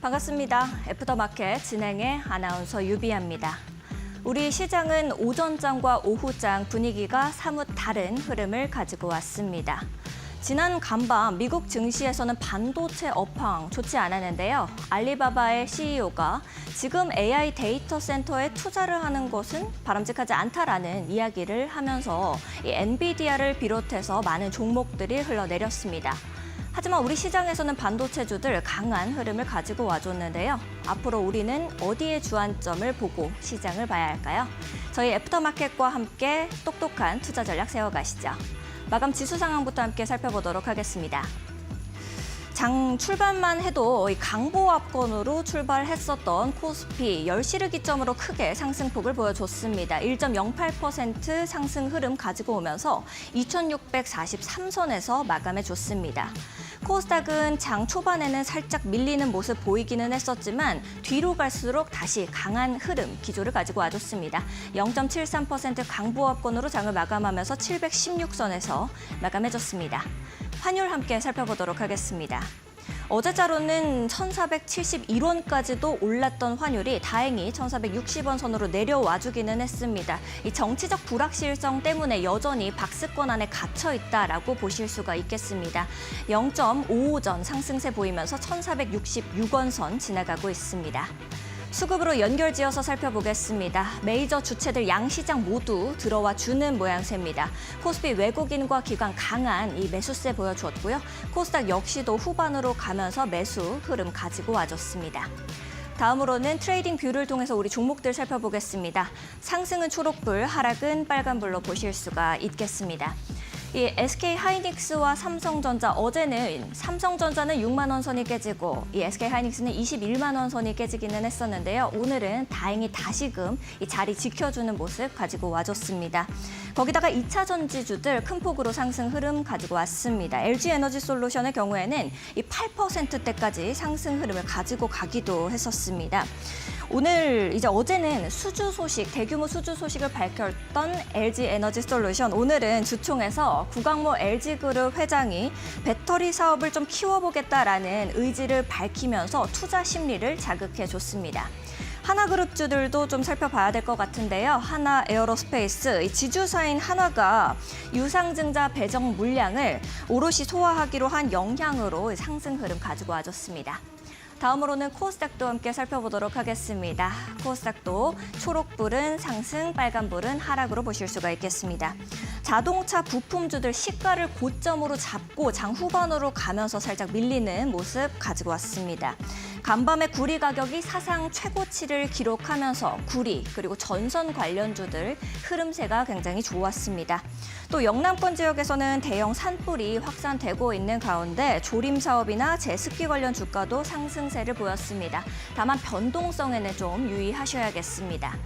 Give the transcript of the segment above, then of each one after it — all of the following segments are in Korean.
반갑습니다. 애프터마켓 진행의 아나운서 유비아입니다. 우리 시장은 오전장과 오후장 분위기가 사뭇 다른 흐름을 가지고 왔습니다. 지난 간밤 미국 증시에서는 반도체 업황 좋지 않았는데요. 알리바바의 CEO가 지금 AI 데이터 센터에 투자를 하는 것은 바람직하지 않다라는 이야기를 하면서 이 엔비디아를 비롯해서 많은 종목들이 흘러내렸습니다. 하지만 우리 시장에서는 반도체주들 강한 흐름을 가지고 와줬는데요. 앞으로 우리는 어디에 주안점을 보고 시장을 봐야 할까요? 저희 애프터마켓과 함께 똑똑한 투자 전략 세워가시죠. 마감 지수 상황부터 함께 살펴보도록 하겠습니다. 장 출발만 해도 강보합권으로 출발했었던 코스피 10시를 기점으로 크게 상승폭을 보여줬습니다. 1.08% 상승 흐름 가지고 오면서 2643선에서 마감해줬습니다. 코스닥은 장 초반에는 살짝 밀리는 모습 보이기는 했었지만 뒤로 갈수록 다시 강한 흐름, 기조를 가지고 와줬습니다. 0.73% 강보합권으로 장을 마감하면서 716선에서 마감해줬습니다. 환율 함께 살펴보도록 하겠습니다. 어제자로는 1,471원까지도 올랐던 환율이 다행히 1,460원 선으로 내려와주기는 했습니다. 이 정치적 불확실성 때문에 여전히 박스권 안에 갇혀 있다라고 보실 수가 있겠습니다. 0.55전 상승세 보이면서 1,466원 선 지나가고 있습니다. 수급으로 연결지어서 살펴보겠습니다. 메이저 주체들 양시장 모두 들어와 주는 모양새입니다. 코스피 외국인과 기관 강한 이 매수세 보여주었고요. 코스닥 역시도 후반으로 가면서 매수 흐름 가지고 와줬습니다. 다음으로는 트레이딩 뷰를 통해서 우리 종목들 살펴보겠습니다. 상승은 초록불, 하락은 빨간불로 보실 수가 있겠습니다. 이 SK하이닉스와 삼성전자, 어제는 삼성전자는 6만 원 선이 깨지고 이 SK하이닉스는 21만 원 선이 깨지기는 했었는데요. 오늘은 다행히 다시금 이 자리 지켜주는 모습 가지고 와줬습니다. 거기다가 2차 전지주들 큰 폭으로 상승 흐름 가지고 왔습니다. LG에너지솔루션의 경우에는 이 8%대까지 상승 흐름을 가지고 가기도 했었습니다. 오늘 어제는 수주 소식, 대규모 수주 소식을 밝혔던 LG에너지솔루션, 오늘은 주총에서 구광모 LG그룹 회장이 배터리 사업을 좀 키워보겠다라는 의지를 밝히면서 투자 심리를 자극해줬습니다. 하나그룹주들도 좀 살펴봐야 될 것 같은데요. 하나 에어로스페이스, 이 지주사인 한화가 유상증자 배정 물량을 오롯이 소화하기로 한 영향으로 상승 흐름 가지고 와줬습니다. 다음으로는 코스닥도 함께 살펴보도록 하겠습니다. 코스닥도 초록불은 상승, 빨간불은 하락으로 보실 수가 있겠습니다. 자동차 부품주들 시가를 고점으로 잡고 장 후반으로 가면서 살짝 밀리는 모습 가지고 왔습니다. 간밤에 구리 가격이 사상 최고치를 기록하면서 구리 그리고 전선 관련주들 흐름세가 굉장히 좋았습니다. 또 영남권 지역에서는 대형 산불이 확산되고 있는 가운데 조림 사업이나 제습기 관련 주가도 상승세를 보였습니다. 다만 변동성에는 좀 유의하셔야겠습니다.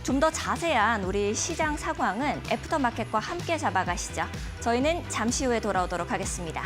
좀 더 자세한 우리 시장 상황은 애프터마켓과 함께 잡아가시죠. 저희는 잠시 후에 돌아오도록 하겠습니다.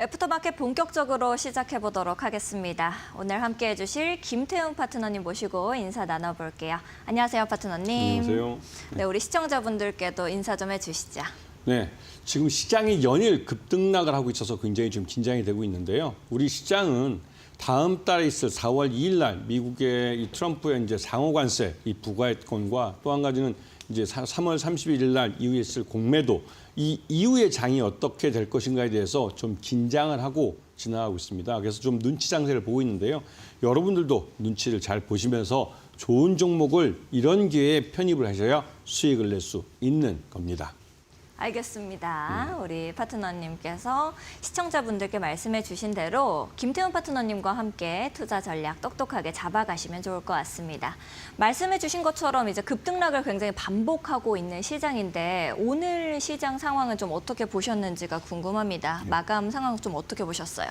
애프터마켓 본격적으로 시작해 보도록 하겠습니다. 오늘 함께 해주실 김태훈 파트너님 모시고 인사 나눠볼게요. 안녕하세요, 파트너님. 안녕하세요. 네, 우리 시청자분들께도 인사 좀 해주시죠. 네, 지금 시장이 연일 급등락을 하고 있어서 굉장히 좀 긴장이 되고 있는데요. 우리 시장은 다음 달에 있을 4월 2일 날 미국의 이 트럼프의 이제 상호 관세 이 부과권과 또 한 가지는 이제 3월 31일 날 이후에 있을 공매도 이 이후의 장이 어떻게 될 것인가에 대해서 좀 긴장을 하고 지나가고 있습니다. 그래서 좀 눈치 장세를 보고 있는데요. 여러분들도 눈치를 잘 보시면서 좋은 종목을 이런 기회에 편입을 하셔야 수익을 낼 수 있는 겁니다. 알겠습니다. 우리 파트너님께서 시청자분들께 말씀해 주신 대로 김태훈 파트너님과 함께 투자 전략 똑똑하게 잡아가시면 좋을 것 같습니다. 말씀해 주신 것처럼 이제 급등락을 굉장히 반복하고 있는 시장인데 오늘 시장 상황은 좀 어떻게 보셨는지가 궁금합니다. 마감 상황 좀 어떻게 보셨어요?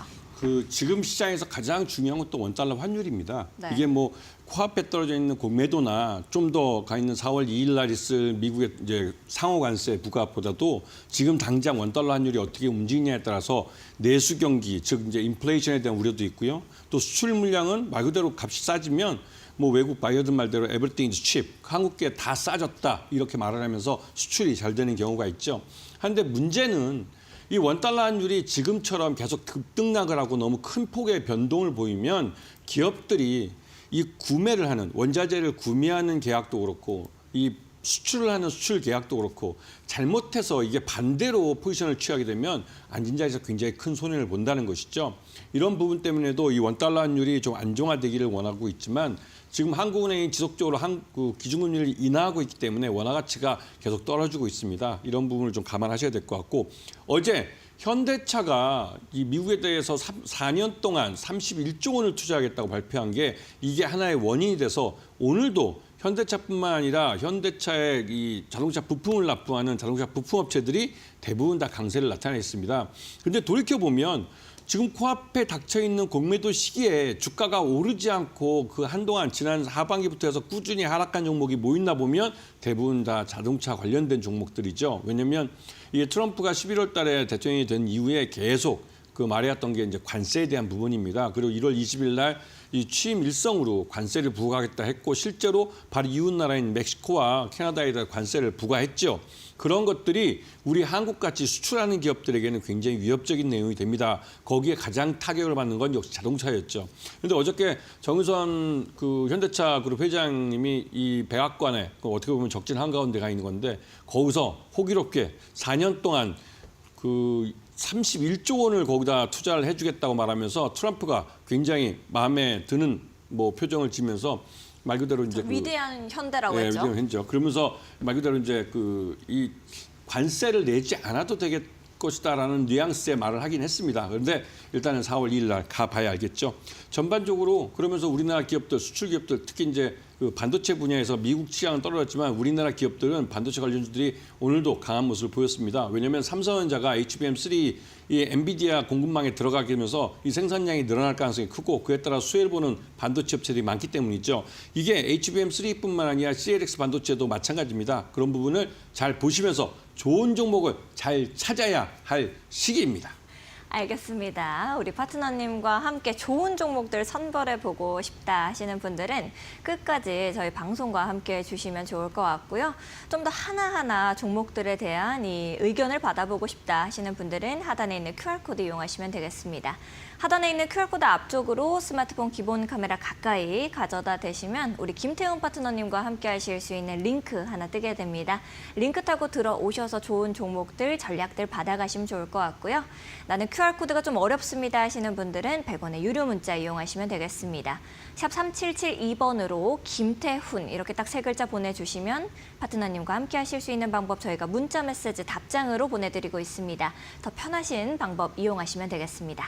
지금 시장에서 가장 중요한 건 또 원달러 환율입니다. 네. 이게 뭐 코앞에 떨어져 있는 공매도나 좀 더 가 있는 4월 2일 날 있을 미국의 이제 상호 관세 부과보다도 지금 당장 원달러 환율이 어떻게 움직이냐에 따라서 내수 경기, 즉 이제 인플레이션에 대한 우려도 있고요. 또 수출 물량은 말 그대로 값이 싸지면 뭐 외국 바이어들 말대로 everything is cheap, 한국계 다 싸졌다 이렇게 말을 하면서 수출이 잘 되는 경우가 있죠. 한데 문제는 이 원달러 환율이 지금처럼 계속 급등락을 하고 너무 큰 폭의 변동을 보이면 기업들이 이 구매를 하는 원자재를 구매하는 계약도 그렇고 이 수출을 하는 수출 계약도 그렇고 잘못해서 이게 반대로 포지션을 취하게 되면 안진자에서 굉장히 큰 손해를 본다는 것이죠. 이런 부분 때문에도 이 원달러 환율이 좀 안정화되기를 원하고 있지만 지금 한국은행이 지속적으로 기준금리를 인하하고 있기 때문에 원화 가치가 계속 떨어지고 있습니다. 이런 부분을 좀 감안하셔야 될 것 같고 어제 현대차가 이 미국에 대해서 4년 동안 31조 원을 투자하겠다고 발표한 게 이게 하나의 원인이 돼서 오늘도 현대차뿐만 아니라 현대차의 이 자동차 부품을 납부하는 자동차 부품업체들이 대부분 다 강세를 나타냈습니다. 그런데 돌이켜보면 지금 코앞에 닥쳐 있는 공매도 시기에 주가가 오르지 않고 그 한동안 지난 하반기부터 해서 꾸준히 하락한 종목이 뭐 있나 보면 대부분 다 자동차 관련된 종목들이죠. 왜냐하면 이게 트럼프가 11월 달에 대통령이 된 이후에 계속 그 말해왔던 게 이제 관세에 대한 부분입니다. 그리고 1월 20일 날 이 취임 일성으로 관세를 부과하겠다 했고 실제로 바로 이웃 나라인 멕시코와 캐나다에다 관세를 부과했죠. 그런 것들이 우리 한국같이 수출하는 기업들에게는 굉장히 위협적인 내용이 됩니다. 거기에 가장 타격을 받는 건 역시 자동차였죠. 그런데 어저께 정유선 현대차 그룹 회장님이 이 백악관에 어떻게 보면 적진 한가운데 가 있는 건데 거기서 호기롭게 4년 동안 31조 원을 거기다 투자를 해주겠다고 말하면서 트럼프가 굉장히 마음에 드는 뭐 표정을 지면서 말 그대로 이제 위대한 현대라고 했죠. 위대한 현대죠. 그러면서 말 그대로 이제 이 관세를 내지 않아도 되겠 것이다라는 뉘앙스의 말을 하긴 했습니다. 그런데 일단은 4월 2일 날 가봐야 알겠죠. 전반적으로 그러면서 우리나라 기업들, 수출 기업들 특히 이제 반도체 분야에서 미국 시장은 떨어졌지만 우리나라 기업들은 반도체 관련주들이 오늘도 강한 모습을 보였습니다. 왜냐하면 삼성전자가 HBM3 이 엔비디아 공급망에 들어가게 되면서 이 생산량이 늘어날 가능성이 크고 그에 따라 수혜를 보는 반도체 업체들이 많기 때문이죠. 이게 HBM3뿐만 아니라 CLX 반도체도 마찬가지입니다. 그런 부분을 잘 보시면서 좋은 종목을 잘 찾아야 할 시기입니다. 알겠습니다. 우리 파트너님과 함께 좋은 종목들 선별해보고 싶다 하시는 분들은 끝까지 저희 방송과 함께 해주시면 좋을 것 같고요. 좀 더 하나하나 종목들에 대한 이 의견을 받아보고 싶다 하시는 분들은 하단에 있는 QR코드 이용하시면 되겠습니다. 하단에 있는 QR코드 앞쪽으로 스마트폰 기본 카메라 가까이 가져다 대시면 우리 김태훈 파트너님과 함께 하실 수 있는 링크 하나 뜨게 됩니다. 링크 타고 들어오셔서 좋은 종목들, 전략들 받아가시면 좋을 것 같고요. 나는 QR코드가 좀 어렵습니다 하시는 분들은 100원의 유료 문자 이용하시면 되겠습니다. 샵 3772번으로 김태훈 이렇게 딱 세 글자 보내주시면 파트너님과 함께 하실 수 있는 방법 저희가 문자 메시지 답장으로 보내드리고 있습니다. 더 편하신 방법 이용하시면 되겠습니다.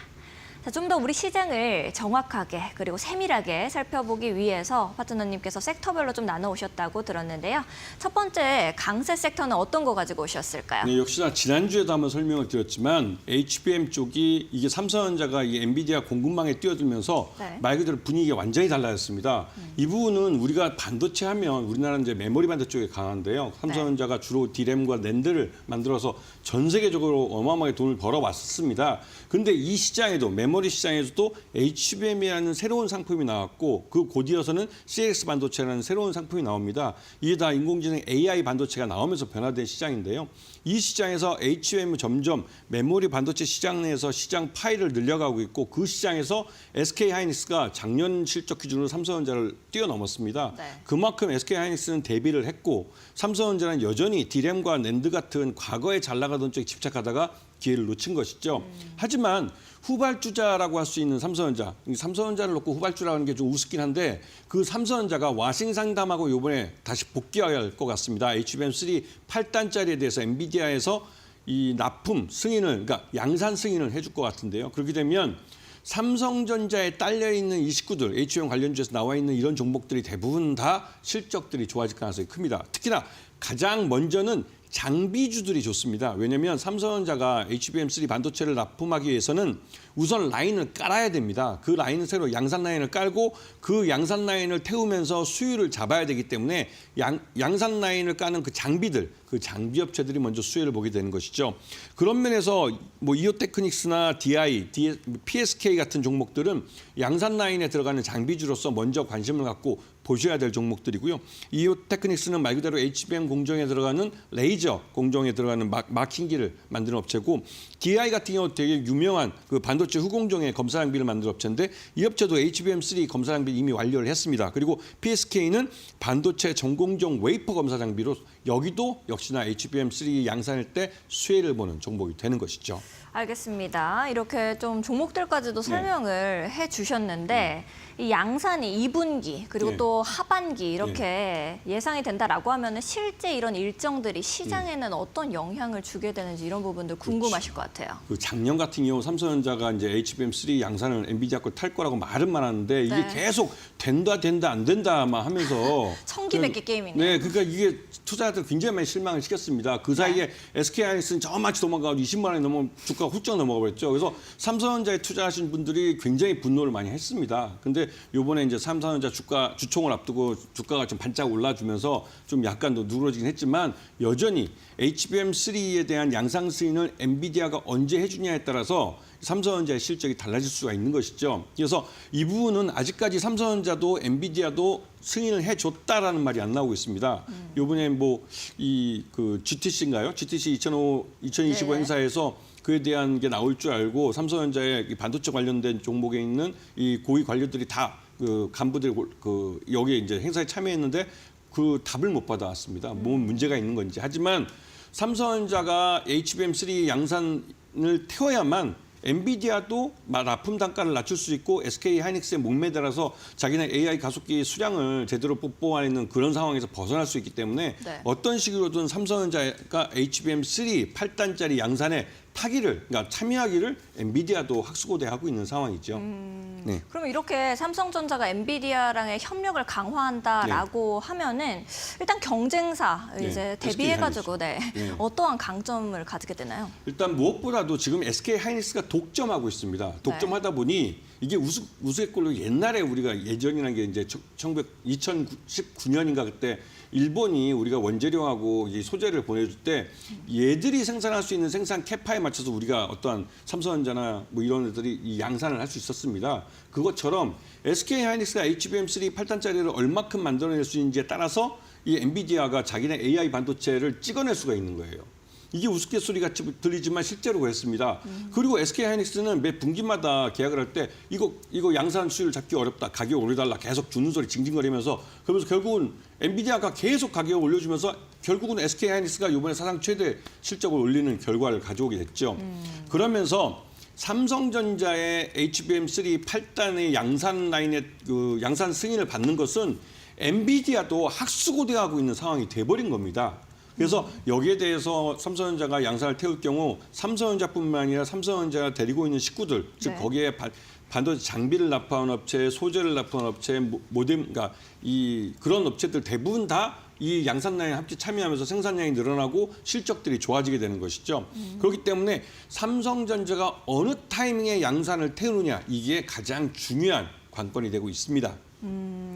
자, 좀 더 우리 시장을 정확하게 그리고 세밀하게 살펴보기 위해서 파트너님께서 섹터별로 좀 나눠오셨다고 들었는데요. 첫 번째 강세 섹터는 어떤 거 가지고 오셨을까요? 네, 역시나 지난주에도 한번 설명을 드렸지만 HBM 쪽이 이게 삼성전자가 이 엔비디아 공급망에 뛰어들면서 네. 말 그대로 분위기가 완전히 달라졌습니다. 이 부분은 우리가 반도체 하면 우리나라는 이제 메모리 반도체 쪽에 강한데요. 삼성전자가 주로 D램과 낸드를 만들어서 전 세계적으로 어마어마하게 돈을 벌어왔습니다. 근데 이 시장에도 메모리 시장에서도 HBM이라는 새로운 상품이 나왔고 그 곧이어서는 CX 반도체라는 새로운 상품이 나옵니다. 이게 다 인공지능 AI 반도체가 나오면서 변화된 시장인데요. 이 시장에서 HBM은 점점 메모리 반도체 시장 내에서 시장 파이를 늘려가고 있고 그 시장에서 SK하이닉스가 작년 실적 기준으로 삼성전자를 뛰어넘었습니다. 네. 그만큼 SK하이닉스는 대비를 했고 삼성전자는 여전히 D램과 낸드 같은 과거에 잘 나가던 쪽에 집착하다가 기회를 놓친 것이죠. 하지만 후발주자라고 할 수 있는 삼성전자, 이 삼성전자를 놓고 후발주라고 하는 게 좀 우습긴 한데 그 삼성전자가 와싱상담하고 이번에 다시 복귀할 것 같습니다. HBM3 8단짜리에 대해서 엔비디아에서 이 납품 승인을, 그러니까 양산 승인을 해줄 것 같은데요. 그렇게 되면 삼성전자에 딸려 있는 이 식구들, HBM 관련주에서 나와 있는 이런 종목들이 대부분 다 실적들이 좋아질 가능성이 큽니다. 특히나 가장 먼저는 장비주들이 좋습니다. 왜냐하면 삼성전자가 HBM3 반도체를 납품하기 위해서는 우선 라인을 깔아야 됩니다. 그 라인을 새로 양산 라인을 깔고 그 양산 라인을 태우면서 수율을 잡아야 되기 때문에 양산 라인을 까는 그 장비들, 그 장비 업체들이 먼저 수혜를 보게 되는 것이죠. 그런 면에서 뭐 이오테크닉스나 DI, PSK 같은 종목들은 양산 라인에 들어가는 장비주로서 먼저 관심을 갖고 보셔야 될 종목들이고요. 이오테크닉스는 말 그대로 HBM 공정에 들어가는 레이저 공정에 들어가는 마킹기를 만드는 업체고 DI 같은 경우 되게 유명한 그 반도체 후공정의 검사 장비를 만드는 업체인데 이 업체도 HBM3 검사 장비 이미 완료를 했습니다. 그리고 PSK는 반도체 전공정 웨이퍼 검사 장비로 여기도 역시나 HBM3 양산일 때 수혜를 보는 종목이 되는 것이죠. 알겠습니다. 이렇게 좀 종목들까지도 설명을 해주셨는데 이 양산이 2분기 그리고 네. 또 하반기 이렇게 예상이 된다라고 하면은 실제 이런 일정들이 시장에는 어떤 영향을 주게 되는지 이런 부분들 궁금하실 것 같아요. 그 작년 같은 경우 삼성전자가 이제 HBM3 양산을 엔비디아 거 탈 거라고 말은 많았는데 이게 네. 계속 된다 안 된다만 하면서 천기백기 게임이네요. 네, 그러니까 이게 투자자들 굉장히 많이 실망을 시켰습니다. 그 사이에 SK하이닉스는 저만치 도망가고 20만 원이 넘어 주가가 훌쩍 넘어가 버렸죠. 그래서 삼성전자에 투자하신 분들이 굉장히 분노를 많이 했습니다. 근데 이번에 이제 삼성전자 주총을 앞두고 주가가 좀 반짝 올라주면서 좀 약간 더 누그러지긴 했지만 여전히 HBM3에 대한 양상 승인을 엔비디아가 언제 해주냐에 따라서 삼성전자의 실적이 달라질 수가 있는 것이죠. 그래서 이 부분은 아직까지 삼성전자도 엔비디아도 승인을 해줬다라는 말이 안 나오고 있습니다. 이번에 뭐 이 그 GTC인가요? GTC 2025 네. 행사에서 그에 대한 게 나올 줄 알고 삼성전자의 이 반도체 관련된 종목에 있는 이 고위 관료들이 다 그 간부들 그 여기에 이제 행사에 참여했는데 그 답을 못 받아왔습니다. 뭐 문제가 있는 건지. 하지만 삼성전자가 HBM3 양산을 태워야만 엔비디아도 납품 단가를 낮출 수 있고 SK하이닉스의 목매달아서 자기네 AI 가속기 수량을 제대로 뽀뽀하는 그런 상황에서 벗어날 수 있기 때문에 네. 어떤 식으로든 삼성전자가 HBM3 8단짜리 양산에 타기를, 그러니까 참여하기를 엔비디아도 학수고대하고 있는 상황이죠. 네. 그럼 이렇게 삼성전자가 엔비디아랑의 협력을 강화한다라고 하면은 일단 경쟁사 네. 이제 대비해가지고 네. 어떠한 강점을 가지게 되나요? 일단 무엇보다도 지금 SK하이닉스가 독점하고 있습니다. 독점하다 보니 이게 우스갯거리로 옛날에 우리가 예전이라는 게 이제 2019년인가 그때 일본이 우리가 원재료하고 이 소재를 보내줄 때 얘들이 생산할 수 있는 생산 캐파에 맞춰서 우리가 어떠한 삼성전자나 뭐 이런 애들이 이 양산을 할 수 있었습니다. 그것처럼 SK하이닉스가 HBM3 8단짜리를 얼마큼 만들어낼 수 있는지에 따라서 이 엔비디아가 자기네 AI 반도체를 찍어낼 수가 있는 거예요. 이게 우스갯소리 같이 들리지만 실제로 그랬습니다. 그리고 SK하이닉스는 매 분기마다 계약을 할 때 이거 양산 수율 잡기 어렵다. 가격 올려달라. 계속 주는 소리 징징거리면서 그러면서 결국은 엔비디아가 계속 가격을 올려주면서 결국은 SK하이닉스가 이번에 사상 최대 실적을 올리는 결과를 가져오게 됐죠. 그러면서 삼성전자의 HBM3 8단의 양산 라인의 그 양산 승인을 받는 것은 엔비디아도 학수고대하고 있는 상황이 돼버린 겁니다. 그래서 여기에 대해서 삼성전자가 양산을 태울 경우 삼성전자뿐만 아니라 삼성전자가 데리고 있는 식구들, 즉 네. 거기에 반도체 장비를 납품하는 업체, 소재를 납품하는 업체, 모뎀, 그러니까 그런 업체들 대부분 다 이 양산 라인 합체 참여하면서 생산량이 늘어나고 실적들이 좋아지게 되는 것이죠. 그렇기 때문에 삼성전자가 어느 타이밍에 양산을 태우느냐 이게 가장 중요한 관건이 되고 있습니다.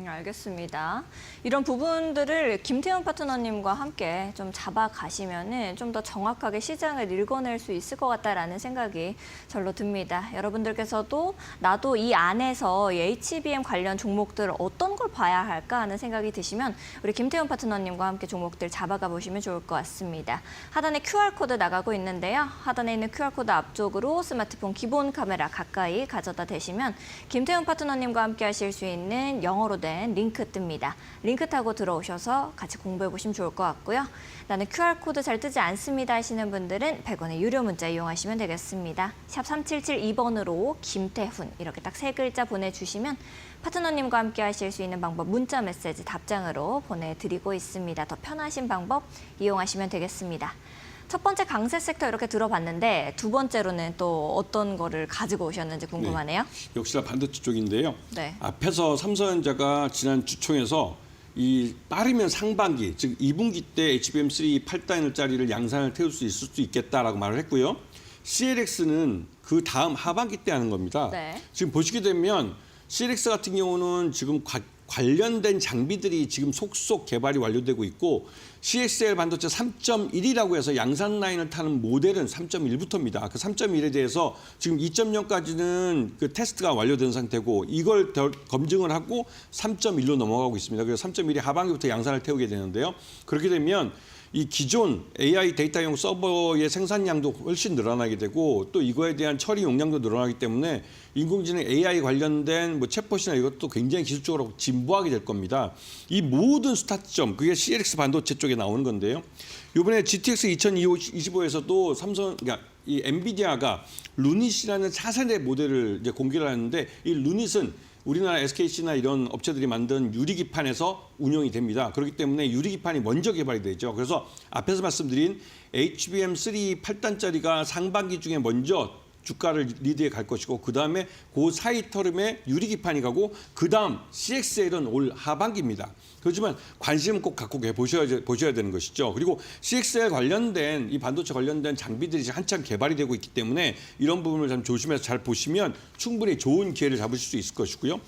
알겠습니다. 이런 부분들을 김태훈 파트너님과 함께 좀 잡아가시면은 좀 더 정확하게 시장을 읽어낼 수 있을 것 같다라는 생각이 절로 듭니다. 여러분들께서도 나도 이 안에서 이 HBM 관련 종목들 어떤 걸 봐야 할까 하는 생각이 드시면 우리 김태훈 파트너님과 함께 종목들 잡아가 보시면 좋을 것 같습니다. 하단에 QR코드 나가고 있는데요. 하단에 있는 QR코드 앞쪽으로 스마트폰 기본 카메라 가까이 가져다 대시면 김태훈 파트너님과 함께 하실 수 있는 영어로 된 링크 뜹니다. 링크 타고 들어오셔서 같이 공부해 보시면 좋을 것 같고요. 나는 QR코드 잘 뜨지 않습니다 하시는 분들은 100원의 유료 문자 이용하시면 되겠습니다. 샵 3772번으로 김태훈 이렇게 딱 3글자 보내주시면 파트너님과 함께 하실 수 있는 방법 문자 메시지 답장으로 보내드리고 있습니다. 더 편하신 방법 이용하시면 되겠습니다. 첫 번째 강세 섹터 이렇게 들어봤는데 두 번째로는 또 어떤 거를 가지고 오셨는지 궁금하네요. 역시나 반도체 쪽인데요. 네. 앞에서 삼성전자가 지난 주총에서 이 빠르면 상반기, 즉 2분기 때 HBM3 8단일짜리를 양산을 태울 수 있을 수 있겠다라고 말을 했고요. CLX는 그 다음 하반기 때 하는 겁니다. 네. 지금 보시게 되면 CLX 같은 경우는 지금 관련된 장비들이 지금 속속 개발이 완료되고 있고 CXL 반도체 3.1이라고 해서 양산 라인을 타는 모델은 3.1부터입니다. 그 3.1에 대해서 지금 2.0까지는 그 테스트가 완료된 상태고 이걸 검증을 하고 3.1로 넘어가고 있습니다. 그래서 3.1이 하반기부터 양산을 태우게 되는데요. 그렇게 되면 이 기존 AI 데이터용 서버의 생산량도 훨씬 늘어나게 되고 또 이거에 대한 처리 용량도 늘어나기 때문에 인공지능 AI 관련된 뭐 챗봇이나 이것도 굉장히 기술적으로 진보하게 될 겁니다. 이 모든 스타트점 그게 CLX 반도체 쪽에 나오는 건데요. 이번에 GTX 2025에서도 그러니까 이 엔비디아가 루닛이라는 차세대 모델을 이제 공개를 하는데 이 루닛은 우리나라 SKC나 이런 업체들이 만든 유리기판에서 운영이 됩니다. 그렇기 때문에 유리기판이 먼저 개발이 되죠. 그래서 앞에서 말씀드린 HBM3 8단짜리가 상반기 중에 먼저 주가를 리드해 갈 것이고 그다음에 그 사이 터름에 유리기판이 가고 그다음 CXL은 올 하반기입니다. 그렇지만 관심은 꼭 갖고 보셔야 되는 것이죠. 그리고 CXL 관련된 이 반도체 관련된 장비들이 한참 개발이 되고 있기 때문에 이런 부분을 좀 조심해서 잘 보시면 충분히 좋은 기회를 잡으실 수 있을 것이고요.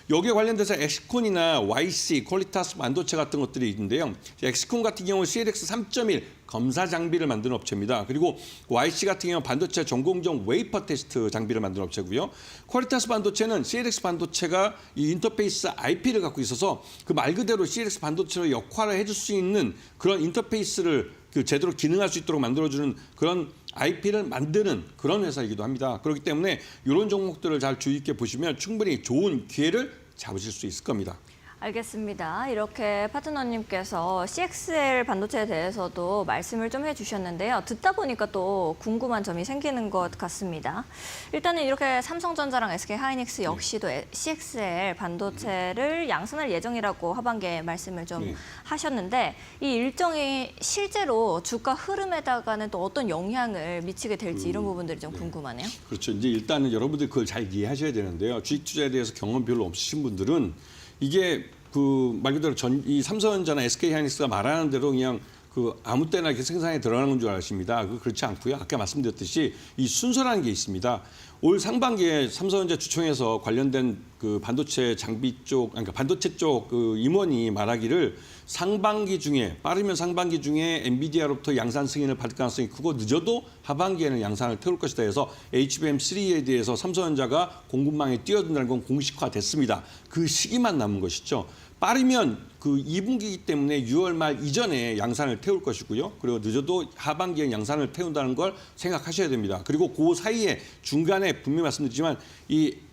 여기에 관련돼서 엑스콘이나 YC, 퀄리타스 반도체 같은 것들이 있는데요. 엑스콘 같은 경우 CLX 3.1 검사 장비를 만드는 업체입니다. 그리고 YC 같은 경우 반도체 전공정 웨이퍼 테스트 장비를 만드는 업체고요. 퀄리타스 반도체는 CLX 반도체가 이 인터페이스 IP를 갖고 있어서 그 말 그대로 CLX 반도체로 역할을 해줄 수 있는 그런 인터페이스를 제대로 기능할 수 있도록 만들어주는 그런 IP를 만드는 그런 회사이기도 합니다. 그렇기 때문에 이런 종목들을 잘 주의 있게 보시면 충분히 좋은 기회를 잡으실 수 있을 겁니다. 알겠습니다. 이렇게 파트너님께서 CXL 반도체에 대해서도 말씀을 좀 해주셨는데요. 듣다 보니까 또 궁금한 점이 생기는 것 같습니다. 일단은 이렇게 삼성전자랑 SK하이닉스 역시도 CXL 반도체를 양산할 예정이라고 하반기에 말씀을 좀 하셨는데 이 일정이 실제로 주가 흐름에다가는 또 어떤 영향을 미치게 될지 이런 부분들이 좀 궁금하네요. 그렇죠. 이제 일단은 여러분들이 그걸 잘 이해하셔야 되는데요. 주식 투자에 대해서 경험 별로 없으신 분들은 이게 그 말 그대로 이 삼성전자나 SK하이닉스가 말하는 대로 그냥 그 아무 때나 이렇게 생산에 들어가는 건 줄 아십니다. 그렇지 않고요. 아까 말씀드렸듯이 이 순서라는 게 있습니다. 올 상반기에 삼성전자 주총에서 관련된 그 반도체 장비 쪽, 그러니까 반도체 쪽 그 임원이 말하기를 상반기 중에 빠르면 상반기 중에 엔비디아로부터 양산 승인을 받을 가능성이 크고 늦어도 하반기에는 양산을 태울 것이다 해서 HBM3에 대해서 삼성전자가 공급망에 뛰어든다는 건 공식화됐습니다. 그 시기만 남은 것이죠. 빠르면 그 2분기이기 때문에 6월 말 이전에 양산을 태울 것이고요. 그리고 늦어도 하반기에 양산을 태운다는 걸 생각하셔야 됩니다. 그리고 그 사이에 중간에 분명히 말씀드리지만 이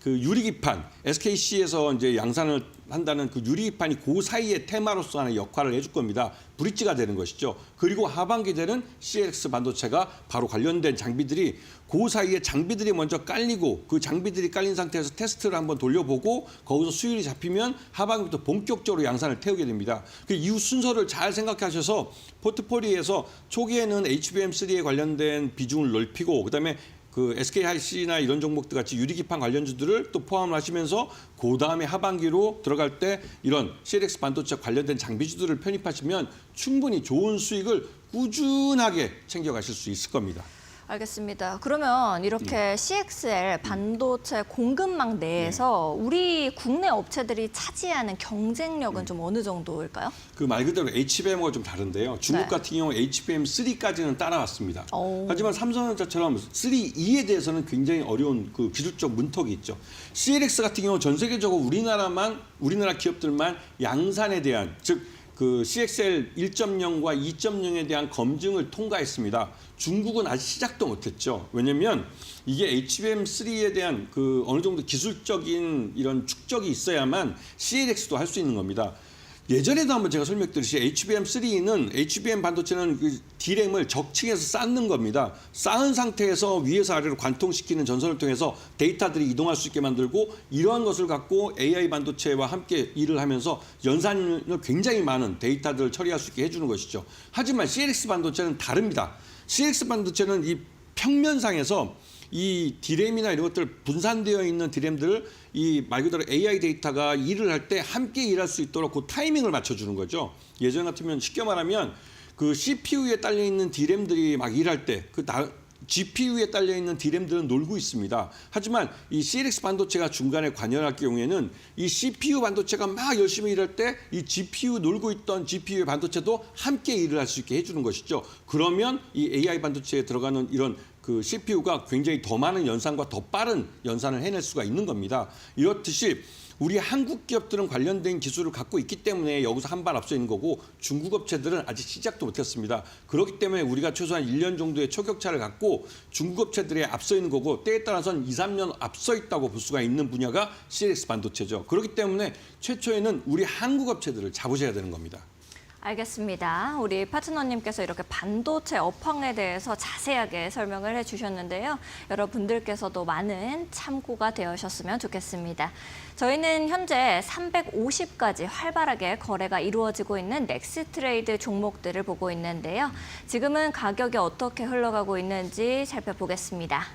그 유리기판 SKC에서 이제 양산을 한다는 그 유리기판이 그 사이의 테마로서 하는 역할을 해줄 겁니다. 브릿지가 되는 것이죠. 그리고 하반기 되는 CLX 반도체가 바로 관련된 장비들이 그 사이에 장비들이 먼저 깔리고 그 장비들이 깔린 상태에서 테스트를 한번 돌려보고 거기서 수율이 잡히면 하반기부터 본격적으로 양산을 태우게 됩니다. 그 이후 순서를 잘 생각하셔서 포트폴리오에서 초기에는 HBM3에 관련된 비중을 넓히고 그다음에 그 SK하이닉스나 이런 종목들 같이 유리기판 관련주들을 또 포함을 하시면서 그 다음에 하반기로 들어갈 때 이런 CLX 반도체 관련된 장비주들을 편입하시면 충분히 좋은 수익을 꾸준하게 챙겨가실 수 있을 겁니다. 알겠습니다. 그러면 이렇게 CXL 반도체 공급망 내에서 우리 국내 업체들이 차지하는 경쟁력은 좀 어느 정도일까요? 그 말 그대로 HBM과 좀 다른데요. 중국 네. 같은 경우 HBM3까지는 따라왔습니다. 오. 하지만 삼성전자처럼 3E에 대해서는 굉장히 어려운 그 기술적 문턱이 있죠. CLX 같은 경우 전 세계적으로 우리나라 기업들만 양산에 대한 즉 그 CXL 1.0과 2.0에 대한 검증을 통과했습니다. 중국은 아직 시작도 못했죠. 왜냐하면 이게 HBM3에 대한 그 어느 정도 기술적인 이런 축적이 있어야만 CLX도 할 수 있는 겁니다. 예전에도 한번 제가 설명드렸듯이 HBM3는 HBM 반도체는 그 D램을 적층해서 쌓는 겁니다. 쌓은 상태에서 위에서 아래로 관통시키는 전선을 통해서 데이터들이 이동할 수 있게 만들고 이러한 것을 갖고 AI 반도체와 함께 일을 하면서 연산을 굉장히 많은 데이터들을 처리할 수 있게 해주는 것이죠. 하지만 CLX 반도체는 다릅니다. CLX 반도체는 이 평면상에서 이 D램이나 이런 것들 분산되어 있는 D램들을 이 말 그대로 AI 데이터가 일을 할 때 함께 일할 수 있도록 그 타이밍을 맞춰주는 거죠. 예전 같으면 쉽게 말하면 그 CPU에 딸려 있는 D램들이 막 일할 때 GPU에 딸려 있는 D램들은 놀고 있습니다. 하지만 이 CLX 반도체가 중간에 관여할 경우에는 이 CPU 반도체가 막 열심히 일할 때 이 GPU 놀고 있던 GPU의 반도체도 함께 일을 할 수 있게 해주는 것이죠. 그러면 이 AI 반도체에 들어가는 이런 그 CPU가 굉장히 더 많은 연산과 더 빠른 연산을 해낼 수가 있는 겁니다. 이렇듯이 우리 한국 기업들은 관련된 기술을 갖고 있기 때문에 여기서 한 발 앞서 있는 거고 중국 업체들은 아직 시작도 못했습니다. 그렇기 때문에 우리가 최소한 1년 정도의 초격차를 갖고 중국 업체들에 앞서 있는 거고 때에 따라서는 2, 3년 앞서 있다고 볼 수가 있는 분야가 CLX 반도체죠. 그렇기 때문에 최초에는 우리 한국 업체들을 잡으셔야 되는 겁니다. 알겠습니다. 우리 파트너님께서 이렇게 반도체 업황에 대해서 자세하게 설명을 해주셨는데요. 여러분들께서도 많은 참고가 되셨으면 좋겠습니다. 저희는 현재 350까지 활발하게 거래가 이루어지고 있는 넥스트레이드 종목들을 보고 있는데요. 지금은 가격이 어떻게 흘러가고 있는지 살펴보겠습니다.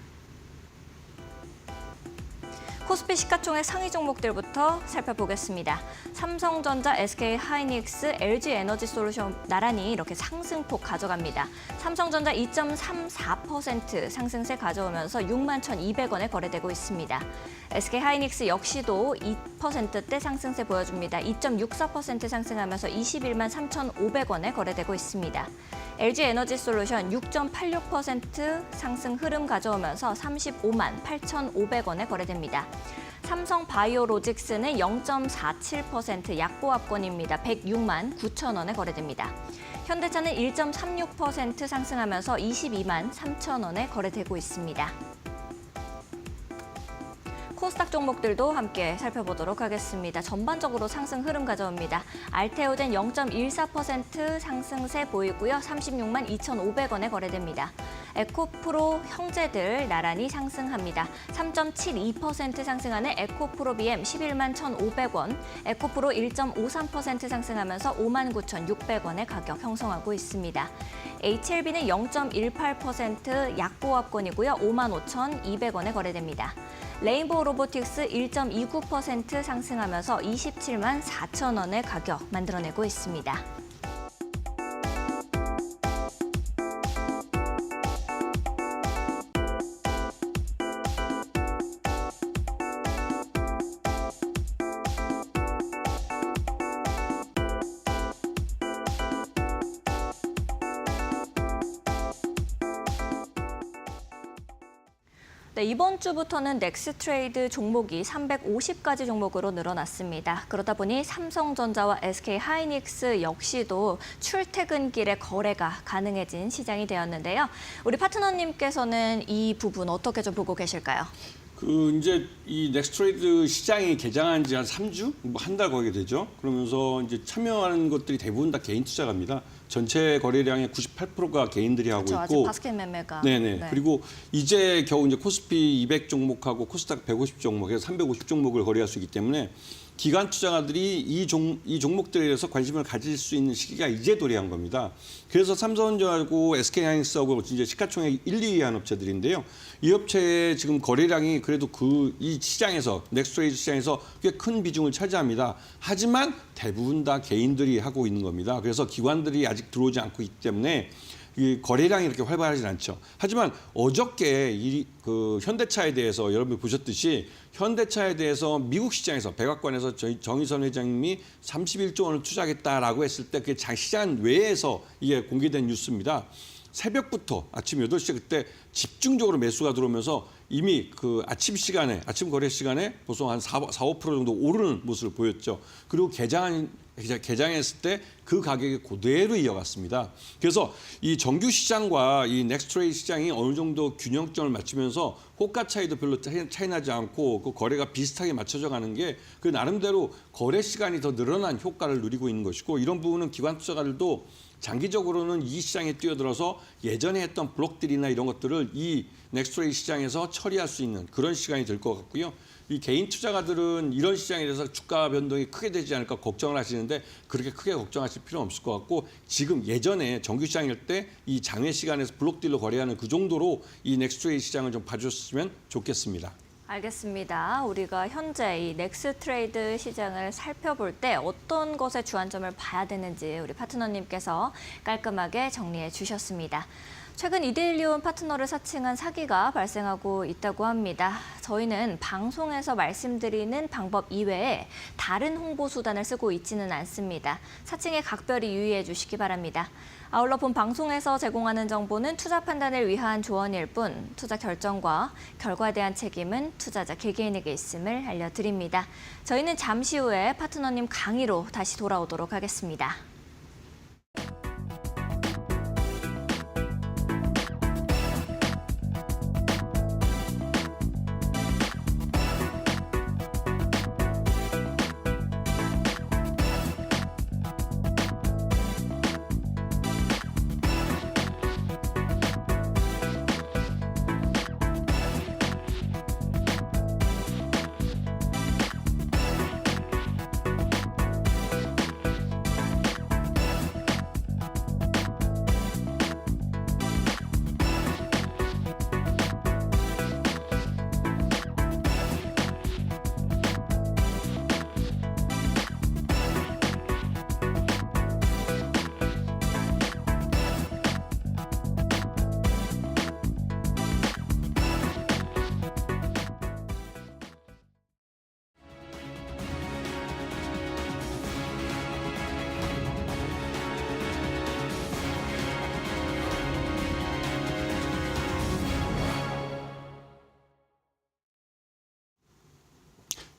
코스피 시가총액 상위 종목들부터 살펴보겠습니다. 삼성전자, SK하이닉스, LG에너지솔루션 나란히 이렇게 상승폭 가져갑니다. 삼성전자 2.34% 상승세 가져오면서 61,200원에 거래되고 있습니다. SK하이닉스 역시도 2%대 상승세 보여줍니다. 2.64% 상승하면서 213,500원에 거래되고 있습니다. LG에너지솔루션 6.86% 상승 흐름 가져오면서 358,500원에 거래됩니다. 삼성바이오로직스는 0.47% 약보합권입니다. 106만 9천원에 거래됩니다. 현대차는 1.36% 상승하면서 22만 3천원에 거래되고 있습니다. 코스닥 종목들도 함께 살펴보도록 하겠습니다. 전반적으로 상승 흐름 가져옵니다. 알테오젠 0.14% 상승세 보이고요. 36만 2,500원에 거래됩니다. 에코프로 형제들 나란히 상승합니다. 3.72% 상승하는 에코프로 BM 11만 1,500원, 에코프로 1.53% 상승하면서 5만 9,600원의 가격 형성하고 있습니다. HLB는 0.18% 약보합권이고요. 5만 5,200원에 거래됩니다. 레인보우 로보틱스 1.29% 상승하면서 27만 4천원의 가격 만들어내고 있습니다. 네, 이번 주부터는 넥스트레이드 종목이 350가지 종목으로 늘어났습니다. 그러다 보니 삼성전자와 SK하이닉스 역시도 출퇴근길에 거래가 가능해진 시장이 되었는데요. 우리 파트너님께서는 이 부분 어떻게 좀 보고 계실까요? 이제 이 넥스트레이드 시장이 개장한 지 한 3주? 뭐 한 달 거의 되죠. 그러면서 이제 참여하는 것들이 대부분 다 개인 투자가입니다. 전체 거래량의 98%가 개인들이 하고 그렇죠. 아직 있고. 바스켓 매매가. 네네. 네. 그리고 이제 겨우 이제 코스피 200 종목하고 코스닥 150 종목에서 350 종목을 거래할 수 있기 때문에 기관 투자가들이 이 종목들에 대해서 관심을 가질 수 있는 시기가 이제 도래한 겁니다. 그래서 삼성전자하고 SK하이닉스하고 이제 시가총액 1, 2위한 업체들인데요. 이 업체의 지금 거래량이 그래도 이 시장에서 넥스트레이드 시장에서 꽤 큰 비중을 차지합니다. 하지만 대부분 다 개인들이 하고 있는 겁니다. 그래서 기관들이 아직 들어오지 않고 있기 때문에 이 거래량이 이렇게 활발하진 않죠. 하지만 어저께 현대차에 대해서 여러분이 보셨듯이 현대차에 대해서 미국 시장에서 백악관에서 정의선 회장님이 31조 원을 투자하겠다라고 했을 때 그게 시장 외에서 이게 공개된 뉴스입니다. 새벽부터 아침 8시에 그때 집중적으로 매수가 들어오면서 이미 아침 거래 시간에 보통 한 4~5% 정도 오르는 모습을 보였죠. 그리고 개장했을 때 그 가격이 그대로 이어갔습니다. 그래서 이 정규 시장과 이 넥스트레이드 시장이 어느 정도 균형점을 맞추면서 호가 차이도 별로 차이 나지 않고 그 거래가 비슷하게 맞춰져 가는 게 그 나름대로 거래 시간이 더 늘어난 효과를 누리고 있는 것이고 이런 부분은 기관 투자가들도 장기적으로는 이 시장에 뛰어들어서 예전에 했던 블록들이나 이런 것들을 이 넥스트레이드 시장에서 처리할 수 있는 그런 시간이 될 것 같고요. 이 개인 투자가들은 이런 시장에 대해서 주가 변동이 크게 되지 않을까 걱정을 하시는데 그렇게 크게 걱정하실 필요는 없을 것 같고 지금 예전에 정규 시장일 때 이 장외 시간에서 블록딜로 거래하는 그 정도로 이 넥스트레이드 시장을 좀 봐주셨으면 좋겠습니다. 알겠습니다. 우리가 현재 이 넥스트레이드 시장을 살펴볼 때 어떤 것에 주안점을 봐야 되는지 우리 파트너님께서 깔끔하게 정리해 주셨습니다. 최근 이데일리온 파트너를 사칭한 사기가 발생하고 있다고 합니다. 저희는 방송에서 말씀드리는 방법 이외에 다른 홍보 수단을 쓰고 있지는 않습니다. 사칭에 각별히 유의해 주시기 바랍니다. 아울러 본 방송에서 제공하는 정보는 투자 판단을 위한 조언일 뿐 투자 결정과 결과에 대한 책임은 투자자 개개인에게 있음을 알려드립니다. 저희는 잠시 후에 파트너님 강의로 다시 돌아오도록 하겠습니다.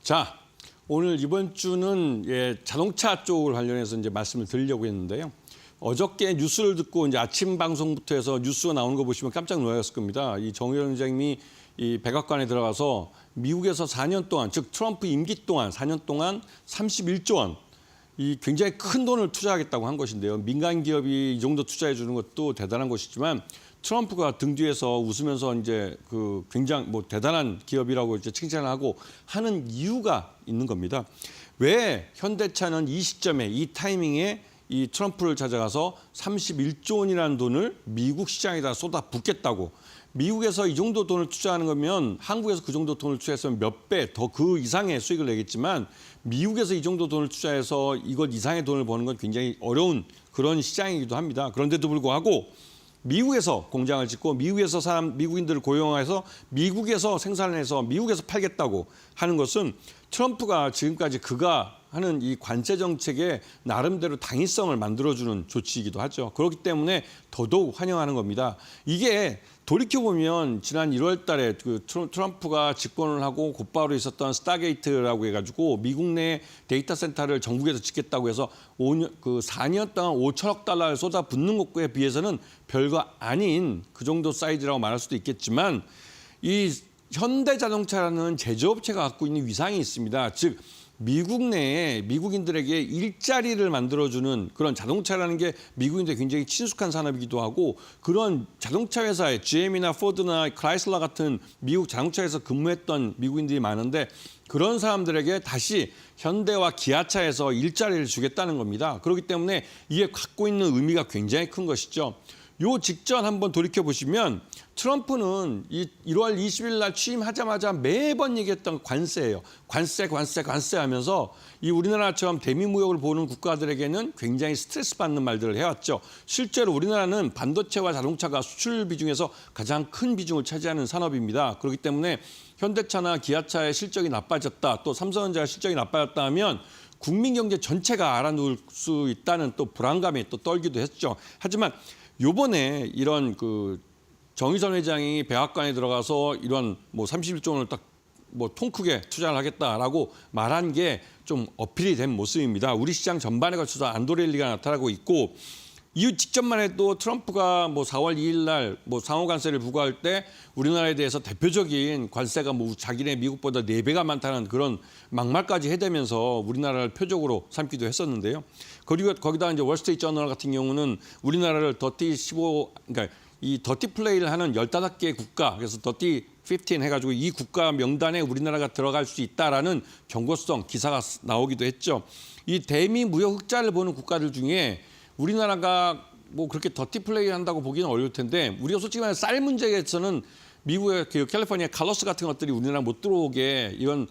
자, 오늘 이번 주는 자동차 쪽을 관련해서 이제 말씀을 드리려고 했는데요. 어저께 뉴스를 듣고 이제 아침 방송부터 해서 뉴스가 나오는 거 보시면 깜짝 놀랐을 겁니다. 이 정의원 원장님이 이 백악관에 들어가서 미국에서 4년 동안, 즉 트럼프 임기 동안 4년 동안 31조 원, 이 굉장히 큰 돈을 투자하겠다고 한 것인데요. 민간 기업이 이 정도 투자해 주는 것도 대단한 것이지만 트럼프가 등 뒤에서 웃으면서 이제 굉장히 대단한 기업이라고 이제 칭찬을 하고 하는 이유가 있는 겁니다. 왜 현대차는 이 시점에 이 타이밍에 이 트럼프를 찾아가서 31조 원이라는 돈을 미국 시장에다 쏟아붓겠다고. 미국에서 이 정도 돈을 투자하는 거면 한국에서 그 정도 돈을 투자했으면 몇 배 더 그 이상의 수익을 내겠지만 미국에서 이 정도 돈을 투자해서 이것 이상의 돈을 버는 건 굉장히 어려운 그런 시장이기도 합니다. 그런데도 불구하고 미국에서 공장을 짓고 미국에서 미국인들을 고용해서 미국에서 생산을 해서 미국에서 팔겠다고 하는 것은 트럼프가 지금까지 그가 하는 이 관세 정책에 나름대로 당위성을 만들어주는 조치이기도 하죠. 그렇기 때문에 더더욱 환영하는 겁니다. 이게 돌이켜보면 지난 1월 달에 트럼프가 집권을 하고 곧바로 있었던 스타게이트라고 해가지고 미국 내 데이터 센터를 전국에서 짓겠다고 해서 4년 동안 5천억 달러를 쏟아붓는 것에 비해서는 별거 아닌 그 정도 사이즈라고 말할 수도 있겠지만 이 현대자동차라는 제조업체가 갖고 있는 위상이 있습니다. 즉 미국 내에 미국인들에게 일자리를 만들어주는 그런 자동차라는 게 미국인들에 굉장히 친숙한 산업이기도 하고 그런 자동차 회사에 GM이나 포드나 크라이슬러 같은 미국 자동차 회사에서 근무했던 미국인들이 많은데 그런 사람들에게 다시 현대와 기아차에서 일자리를 주겠다는 겁니다. 그렇기 때문에 이게 갖고 있는 의미가 굉장히 큰 것이죠. 요 직전 한번 돌이켜보시면 트럼프는 이 1월 20일 날 취임하자마자 매번 얘기했던 관세예요. 관세 하면서 이 우리나라처럼 대미무역을 보는 국가들에게는 굉장히 스트레스 받는 말들을 해왔죠. 실제로 우리나라는 반도체와 자동차가 수출 비중에서 가장 큰 비중을 차지하는 산업입니다. 그렇기 때문에 현대차나 기아차의 실적이 나빠졌다, 또 삼성전자의 실적이 나빠졌다 하면 국민 경제 전체가 알아놓을 수 있다는 또 불안감이 또 떨기도 했죠. 하지만 요번에 이런 정의선 회장이 백악관에 들어가서 이런 31조 원을 딱 통 크게 투자를 하겠다라고 말한 게 좀 어필이 된 모습입니다. 우리 시장 전반에 걸쳐서 안도렐리가 나타나고 있고 이 직전만 해도 트럼프가 4월 2일 날 상호 관세를 부과할 때 우리나라에 대해서 대표적인 관세가 자기네 미국보다 4배가 많다는 그런 막말까지 해대면서 우리나라를 표적으로 삼기도 했었는데요. 그리고 거기다 이제 월스트리트 저널 같은 경우는 우리나라를 그러니까 이 더티 플레이를 하는 15개 국가, 그래서 더티 15 해가지고 이 국가 명단에 우리나라가 들어갈 수 있다라는 경고성 기사가 나오기도 했죠. 이 대미 무역 흑자를 보는 국가들 중에 우리나라가 그렇게 더티 플레이 한다고 보기는 어려울 텐데 우리가 솔직히 말해 쌀 문제에서는 미국의 캘리포니아 칼로스 같은 것들이 우리나라 못 들어오게 이런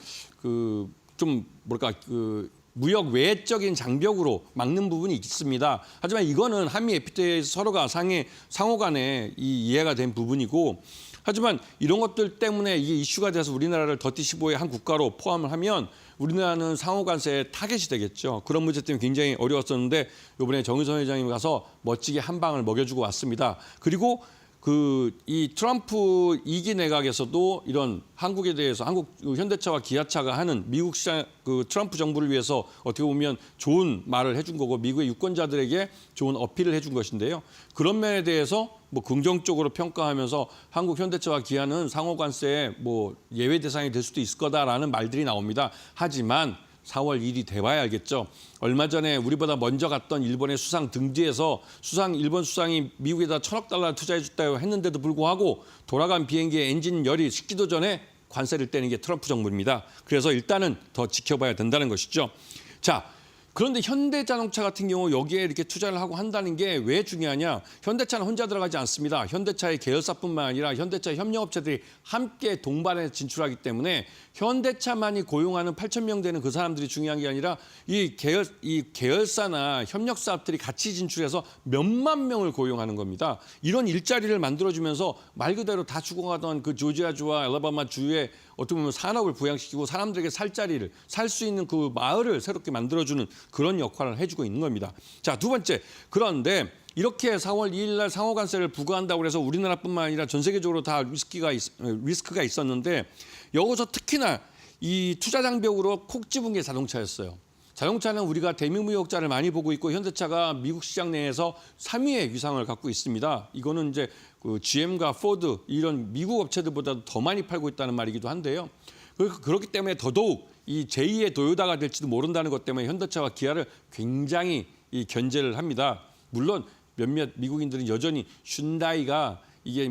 무역 외적인 장벽으로 막는 부분이 있습니다. 하지만 이거는 한미 FTA에서 서로가 상호 간에 이해가 된 부분이고 하지만 이런 것들 때문에 이게 이슈가 돼서 우리나라를 더티 15의 한 국가로 포함을 하면 우리나라는 상호 관세에 타겟이 되겠죠. 그런 문제 때문에 굉장히 어려웠었는데 이번에 정의선 회장님이 가서 멋지게 한 방을 먹여주고 왔습니다. 그리고 이 트럼프 2기 내각에서도 이런 한국에 대해서 한국 현대차와 기아차가 하는 미국 시장 트럼프 정부를 위해서 어떻게 보면 좋은 말을 해준 거고 미국의 유권자들에게 좋은 어필을 해준 것인데요. 그런 면에 대해서 긍정적으로 평가하면서 한국 현대차와 기아는 상호 관세에 예외 대상이 될 수도 있을 거다라는 말들이 나옵니다. 하지만 4월 1일이 돼봐야 알겠죠. 얼마 전에 우리보다 먼저 갔던 일본의 수상 등지에서 일본 수상이 미국에다 $1,000억 투자해줬다고 했는데도 불구하고 돌아간 비행기의 엔진 열이 식지도 전에 관세를 떼는 게 트럼프 정부입니다. 그래서 일단은 더 지켜봐야 된다는 것이죠. 자, 그런데 현대자동차 같은 경우 여기에 이렇게 투자를 하고 한다는 게 왜 중요하냐? 현대차는 혼자 들어가지 않습니다. 현대차의 계열사뿐만 아니라 현대차 협력업체들이 함께 동반해 진출하기 때문에 현대차만이 고용하는 8,000명 되는 그 사람들이 중요한 게 아니라 이 계열사나 협력사업들이 같이 진출해서 몇만 명을 고용하는 겁니다. 이런 일자리를 만들어주면서 말 그대로 다 죽어가던 그 조지아주와 알라바마 주의 어떻게 보면 산업을 부양시키고 사람들에게 살 자리를 살 수 있는 그 마을을 새롭게 만들어주는 그런 역할을 해주고 있는 겁니다. 자, 두 번째. 그런데 이렇게 4월 2일 날 상호 관세를 부과한다고 해서 우리나라뿐만 아니라 전 세계적으로 다 리스크가 있었는데 여기서 특히나 이 투자 장벽으로 콕 집은 게 자동차였어요. 자동차는 우리가 대미무역자를 많이 보고 있고 현대차가 미국 시장 내에서 3위의 위상을 갖고 있습니다. 이거는 이제 GM과 포드 이런 미국 업체들보다 더 많이 팔고 있다는 말이기도 한데요. 그렇기 때문에 더더욱 이 제2의 도요타가 될지도 모른다는 것 때문에 현대차와 기아를 굉장히 견제를 합니다. 물론 몇몇 미국인들은 여전히 슌다이가 이게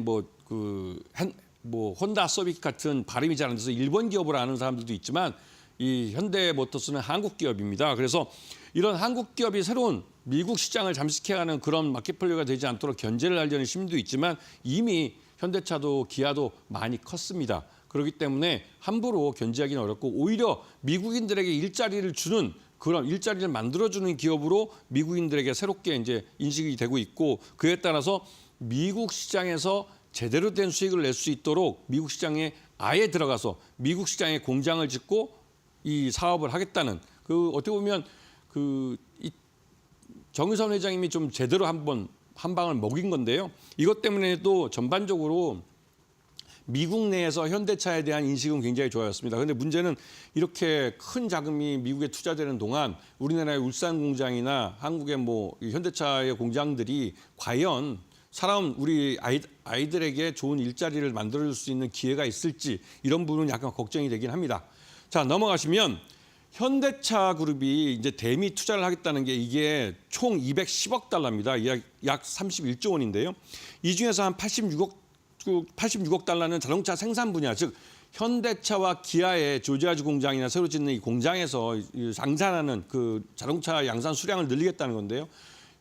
혼다 서비스 같은 발음이 잘 안 돼서 일본 기업으로 아는 사람들도 있지만 이 현대모터스는 한국 기업입니다. 그래서 이런 한국 기업이 새로운 미국 시장을 잠식해가는 그런 마켓플레이가 되지 않도록 견제를 하려는 심리도 있지만 이미 현대차도 기아도 많이 컸습니다. 그렇기 때문에 함부로 견제하기는 어렵고 오히려 미국인들에게 일자리를 주는 그런 일자리를 만들어주는 기업으로 미국인들에게 새롭게 이제 인식이 되고 있고 그에 따라서 미국 시장에서 제대로 된 수익을 낼 수 있도록 미국 시장에 아예 들어가서 미국 시장에 공장을 짓고 이 사업을 하겠다는 어떻게 보면 이 정의선 회장님이 좀 제대로 한 방을 먹인 건데요. 이것 때문에도 전반적으로 미국 내에서 현대차에 대한 인식은 굉장히 좋아졌습니다. 그런데 문제는 이렇게 큰 자금이 미국에 투자되는 동안 우리나라의 울산 공장이나 한국의 현대차의 공장들이 과연 사람 우리 아이들에게 좋은 일자리를 만들어줄 수 있는 기회가 있을지 이런 부분은 약간 걱정이 되긴 합니다. 자, 넘어가시면 현대차 그룹이 이제 대미 투자를 하겠다는 게 이게 총 210억 달러입니다. 약 31조 원인데요. 이 중에서 한 86억 달러는 자동차 생산 분야, 즉 현대차와 기아의 조지아주 공장이나 새로 짓는 이 공장에서 생산하는 그 자동차 양산 수량을 늘리겠다는 건데요.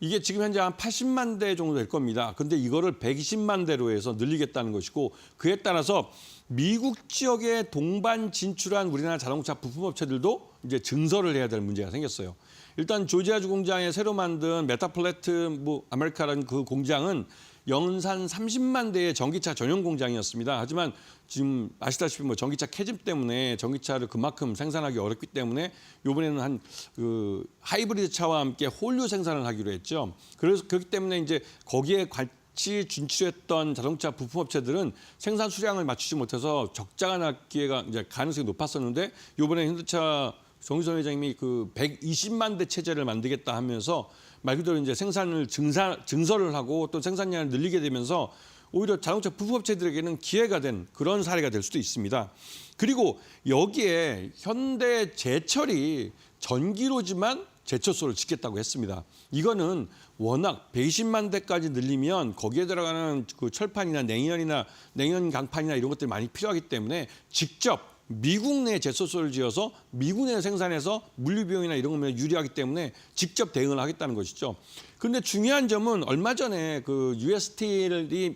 이게 지금 현재 한 80만 대 정도 될 겁니다. 근데 이거를 120만 대로 해서 늘리겠다는 것이고, 그에 따라서 미국 지역에 동반 진출한 우리나라 자동차 부품업체들도 이제 증설을 해야 될 문제가 생겼어요. 일단 조지아주 공장에 새로 만든 메타플래트 아메리카라는 그 공장은 연산 30만 대의 전기차 전용 공장이었습니다. 하지만 지금 아시다시피 전기차 캐즘 때문에 전기차를 그만큼 생산하기 어렵기 때문에 이번에는 한 그 하이브리드 차와 함께 홀류 생산을 하기로 했죠. 그래서 그렇기 때문에 이제 거기에 같이 진출했던 자동차 부품업체들은 생산 수량을 맞추지 못해서 적자가 날 기회가 이제 가능성이 높았었는데 이번에 현대차 정유선 회장님이 그 120만 대 체제를 만들겠다 하면서 말 그대로 이제 생산을 증설을 하고 또 생산량을 늘리게 되면서 오히려 자동차 부품업체들에게는 기회가 된 그런 사례가 될 수도 있습니다. 그리고 여기에 현대제철이 전기로지만 제철소를 짓겠다고 했습니다. 이거는 워낙 120만 대까지 늘리면 거기에 들어가는 그 철판이나 냉연 강판이나 이런 것들이 많이 필요하기 때문에 직접 미국 내 제철소를 지어서 미국 내 생산해서 물류 비용이나 이런 거면 유리하기 때문에 직접 대응을 하겠다는 것이죠. 그런데 중요한 점은 얼마 전에 그 US 스틸이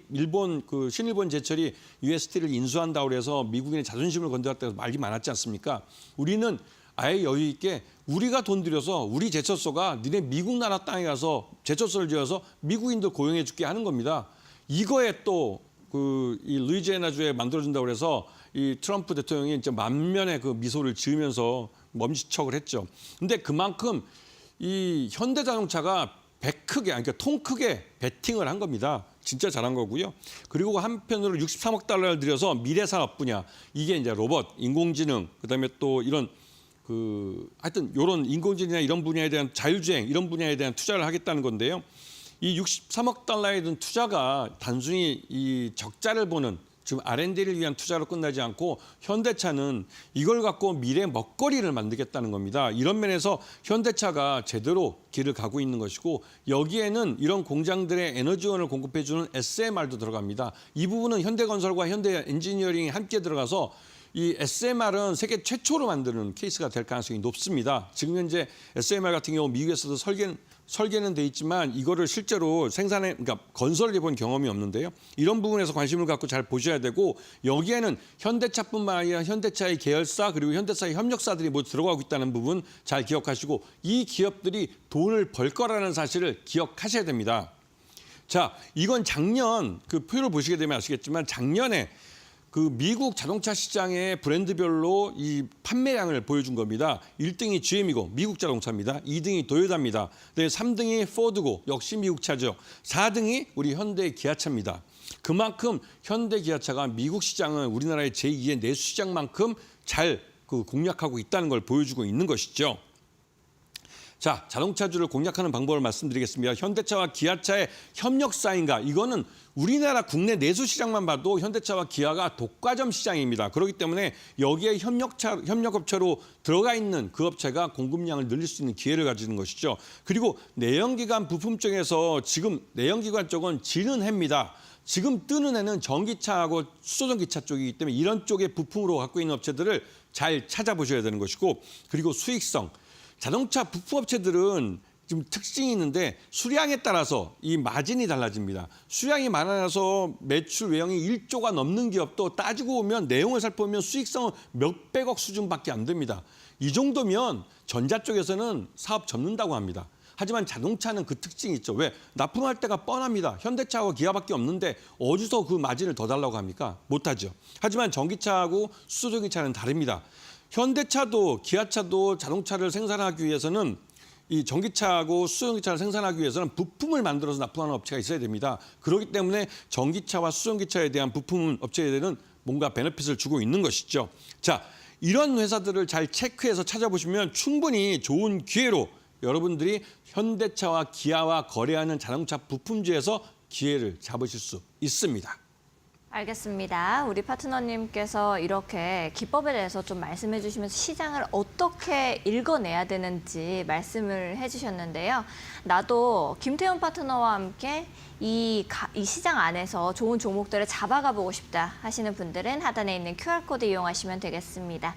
그 신일본 제철이 US 스틸을 인수한다고 해서 미국인의 자존심을 건드렸다고 말이 많았지 않습니까? 우리는 아예 여유 있게 우리가 돈 들여서 우리 제철소가 니네 미국 나라 땅에 가서 제철소를 지어서 미국인들 고용해 줄게 하는 겁니다. 이거에 또 이 루이지애나주에 만들어준다고 그래서 이 트럼프 대통령이 이제 만면의 그 미소를 지으면서 멈칫척을 했죠. 근데 그만큼 이 현대자동차가 그러니까 통 크게 베팅을 한 겁니다. 진짜 잘한 거고요. 그리고 한편으로 63억 달러를 들여서 미래 산업 분야, 이게 이제 로봇, 인공지능, 그다음에 또 이런 하여튼 이런 인공지능이나 이런 분야에 대한 자율주행 이런 분야에 대한 투자를 하겠다는 건데요. 이 63억 달러에 든 투자가 단순히 이 적자를 보는 지금 R&D를 위한 투자로 끝나지 않고 현대차는 이걸 갖고 미래 먹거리를 만들겠다는 겁니다. 이런 면에서 현대차가 제대로 길을 가고 있는 것이고 여기에는 이런 공장들의 에너지원을 공급해주는 SMR도 들어갑니다. 이 부분은 현대건설과 현대엔지니어링이 함께 들어가서 이 SMR은 세계 최초로 만드는 케이스가 될 가능성이 높습니다. 지금 현재 SMR 같은 경우 미국에서도 설계는 돼 있지만 이거를 실제로 그러니까 건설을 해본 경험이 없는데요. 이런 부분에서 관심을 갖고 잘 보셔야 되고 여기에는 현대차뿐만 아니라 현대차의 계열사 그리고 현대차의 협력사들이 모두 들어가고 있다는 부분 잘 기억하시고 이 기업들이 돈을 벌 거라는 사실을 기억하셔야 됩니다. 자, 이건 작년 그 표를 보시게 되면 아시겠지만 작년에 그 미국 자동차 시장의 브랜드별로 이 판매량을 보여준 겁니다. 1등이 GM이고 미국 자동차입니다. 2등이 도요타입니다. 네, 3등이 포드고 역시 미국 차죠. 4등이 우리 현대 기아차입니다. 그만큼 현대 기아차가 미국 시장은 우리나라의 제2의 내수 시장만큼 잘 공략하고 있다는 걸 보여주고 있는 것이죠. 자, 자동차주를 공략하는 방법을 말씀드리겠습니다. 현대차와 기아차의 협력사인가? 이거는 우리나라 국내 내수 시장만 봐도 현대차와 기아가 독과점 시장입니다. 그렇기 때문에 여기에 협력업체로 들어가 있는 그 업체가 공급량을 늘릴 수 있는 기회를 가지는 것이죠. 그리고 내연기관 부품 쪽에서 지금 내연기관 쪽은 지는 해입니다. 지금 뜨는 애는 전기차하고 수소전기차 쪽이기 때문에 이런 쪽의 부품으로 갖고 있는 업체들을 잘 찾아보셔야 되는 것이고 그리고 수익성. 자동차 부품업체들은 좀 특징이 있는데 수량에 따라서 이 마진이 달라집니다. 수량이 많아서 매출 외형이 1조가 넘는 기업도 따지고 보면 내용을 살펴보면 수익성은 몇백억 수준밖에 안 됩니다. 이 정도면 전자 쪽에서는 사업 접는다고 합니다. 하지만 자동차는 그 특징이 있죠. 왜? 납품할 때가 뻔합니다. 현대차하고 기아밖에 없는데 어디서 그 마진을 더 달라고 합니까? 못하죠. 하지만 전기차하고 수소전기차는 다릅니다. 현대차도 기아차도 자동차를 생산하기 위해서는 이 전기차하고 수소전기차를 생산하기 위해서는 부품을 만들어서 납품하는 업체가 있어야 됩니다. 그렇기 때문에 전기차와 수소전기차에 대한 부품 업체에는 뭔가 베네핏을 주고 있는 것이죠. 자, 이런 회사들을 잘 체크해서 찾아보시면 충분히 좋은 기회로 여러분들이 현대차와 기아와 거래하는 자동차 부품주에서 기회를 잡으실 수 있습니다. 알겠습니다. 우리 파트너님께서 이렇게 기법에 대해서 좀 말씀해 주시면서 시장을 어떻게 읽어내야 되는지 말씀을 해주셨는데요. 나도 김태훈 파트너와 함께 이 시장 안에서 좋은 종목들을 잡아가 보고 싶다 하시는 분들은 하단에 있는 QR코드 이용하시면 되겠습니다.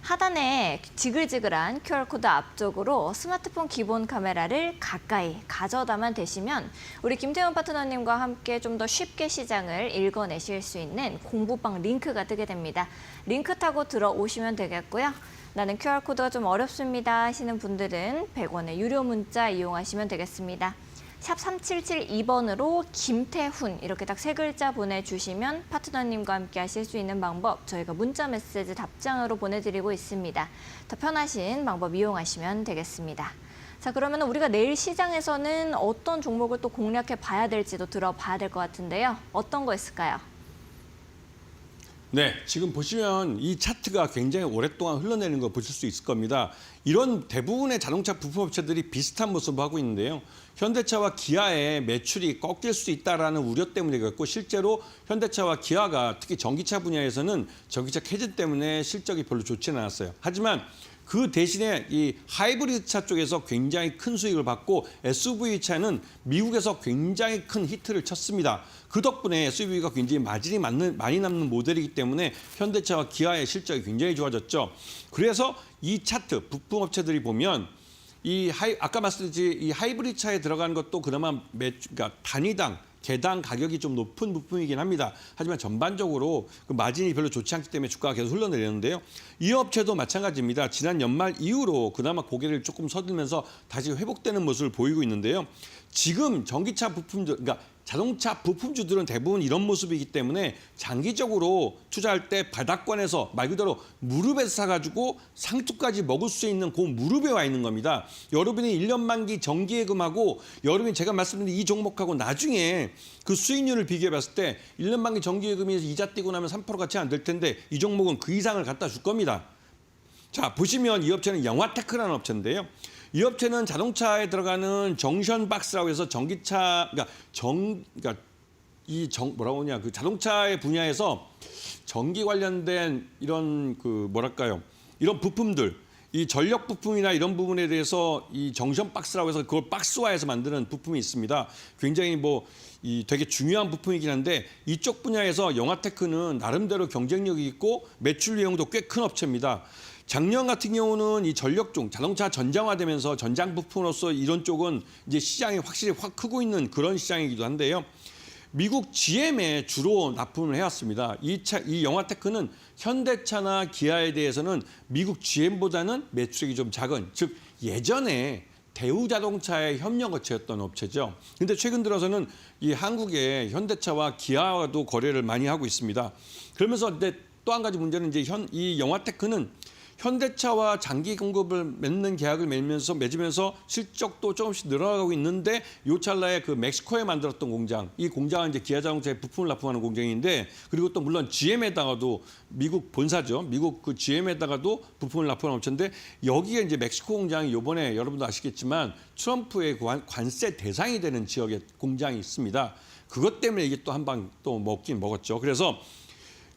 하단에 지글지글한 QR코드 앞쪽으로 스마트폰 기본 카메라를 가까이 가져다만 대시면 우리 김태훈 파트너님과 함께 좀 더 쉽게 시장을 읽어내실 수 있는 공부방 링크가 뜨게 됩니다. 링크 타고 들어오시면 되겠고요. 나는 QR코드가 좀 어렵습니다 하시는 분들은 100원의 유료 문자 이용하시면 되겠습니다. 샵 3772번으로 김태훈 이렇게 딱 세 글자 보내주시면 파트너님과 함께 하실 수 있는 방법 저희가 문자 메시지 답장으로 보내드리고 있습니다. 더 편하신 방법 이용하시면 되겠습니다. 자, 그러면 우리가 내일 시장에서는 어떤 종목을 또 공략해 봐야 될지도 들어봐야 될 것 같은데요. 어떤 거 있을까요? 네, 지금 보시면 이 차트가 굉장히 오랫동안 흘러내리는 거 보실 수 있을 겁니다. 이런 대부분의 자동차 부품업체들이 비슷한 모습을 하고 있는데요. 현대차와 기아의 매출이 꺾일 수 있다라는 우려 때문에 그렇고 실제로 현대차와 기아가 특히 전기차 분야에서는 전기차 캐진 때문에 실적이 별로 좋지는 않았어요. 하지만 그 대신에 이 하이브리드 차 쪽에서 굉장히 큰 수익을 받고 SUV 차는 미국에서 굉장히 큰 히트를 쳤습니다. 그 덕분에 SUV가 굉장히 마진이 많이 남는 모델이기 때문에 현대차와 기아의 실적이 굉장히 좋아졌죠. 그래서 이 차트 부품업체들이 보면 아까 말씀드렸듯이 이 하이브리드 차에 들어가는 것도 그나마 그러니까 단위당 개당 가격이 좀 높은 부품이긴 합니다. 하지만 전반적으로 그 마진이 별로 좋지 않기 때문에 주가가 계속 흘러내리는데요. 이 업체도 마찬가지입니다. 지난 연말 이후로 그나마 고개를 조금 서들면서 다시 회복되는 모습을 보이고 있는데요. 지금 전기차 부품들, 그러니까 자동차 부품주들은 대부분 이런 모습이기 때문에 장기적으로 투자할 때 바닥권에서 말 그대로 무릎에서 사가지고 상투까지 먹을 수 있는 그 무릎에 와 있는 겁니다. 여러분이 1년 만기 정기예금하고 여러분이 제가 말씀드린 이 종목하고 나중에 그 수익률을 비교해 봤을 때 1년 만기 정기예금이 이자 떼고 나면 3%가 채 안 될 텐데 이 종목은 그 이상을 갖다 줄 겁니다. 자, 보시면 이 업체는 영화테크라는 업체인데요. 이 업체는 자동차에 들어가는 정션 박스라고 해서 전기차, 뭐라고 하냐, 그 자동차의 분야에서 전기 관련된 이런 이런 부품들, 이 전력 부품이나 이런 부분에 대해서 이 정션 박스라고 해서 그걸 박스화해서 만드는 부품이 있습니다. 굉장히 되게 중요한 부품이긴 한데 이쪽 분야에서 영화테크는 나름대로 경쟁력이 있고 매출 내용도 꽤 큰 업체입니다. 작년 같은 경우는 이 전력종, 자동차 전장화되면서 전장 부품으로서 이런 쪽은 이제 시장이 확실히 확 크고 있는 그런 시장이기도 한데요. 미국 GM에 주로 납품을 해왔습니다. 이 영화테크는 현대차나 기아에 대해서는 미국 GM보다는 매출액이 좀 작은, 즉 예전에 대우자동차의 협력업체였던 업체죠. 근데 최근 들어서는 이 한국의 현대차와 기아와도 거래를 많이 하고 있습니다. 그러면서 또 한 가지 문제는 이제 이 영화테크는 현대차와 장기 공급을 계약을 맺으면서 실적도 조금씩 늘어나고 있는데 요 찰나에 그 멕시코에 만들었던 공장, 이 공장은 이제 기아 자동차에 부품을 납품하는 공장인데 그리고 또 물론 GM에다가도 미국 본사죠. 미국 그 GM에다가도 부품을 납품하는 업체인데 여기에 이제 멕시코 공장이 요번에 여러분도 아시겠지만 트럼프의 관세 대상이 되는 지역에 공장이 있습니다. 그것 때문에 이게 또 한 방 또 먹긴 먹었죠.